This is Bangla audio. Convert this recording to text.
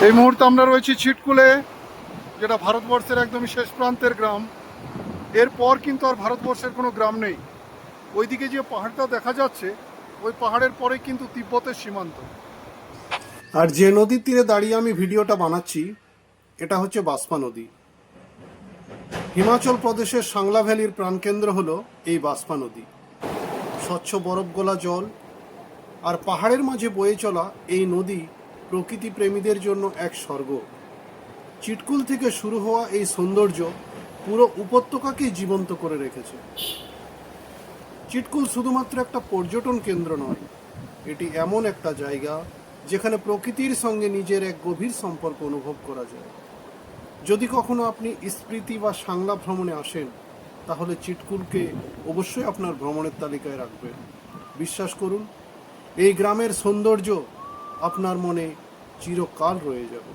এই মুহূর্তে আমরা রয়েছি ছিটকুলে, যেটা ভারতবর্ষের একদমই শেষ প্রান্তের গ্রাম। এরপর কিন্তু আর ভারতবর্ষের কোনো গ্রাম নেই। ওইদিকে যে পাহাড়টা দেখা যাচ্ছে, ওই পাহাড়ের পরে কিন্তু তিব্বতের সীমান্ত। আর যে নদীর তীরে দাঁড়িয়ে আমি ভিডিওটা বানাচ্ছি, এটা হচ্ছে বাসপা নদী। হিমাচল প্রদেশের সাংলা ভ্যালির প্রাণকেন্দ্র হলো এই বাসপা নদী। স্বচ্ছ বরফ গলা জল আর পাহাড়ের মাঝে বয়ে চলা এই নদী প্রকৃতি প্রেমীদের জন্য এক স্বর্গ। চিটকুল থেকে শুরু হওয়া এই সৌন্দর্য পুরো উপত্যকাকেই জীবন্ত করে রেখেছে। চিটকুল শুধুমাত্র একটা পর্যটন কেন্দ্র নয়, এটি এমন একটা জায়গা যেখানে প্রকৃতির সঙ্গে নিজের এক গভীর সম্পর্ক অনুভব করা যায়। যদি কখনো আপনি স্মৃতি বা সাংলা ভ্রমণে আসেন, তাহলে চিটকুলকে অবশ্যই আপনার ভ্রমণের তালিকায় রাখবেন। বিশ্বাস করুন, এই গ্রামের সৌন্দর্য আপনার মনে চিরকাল রয়ে যাবে।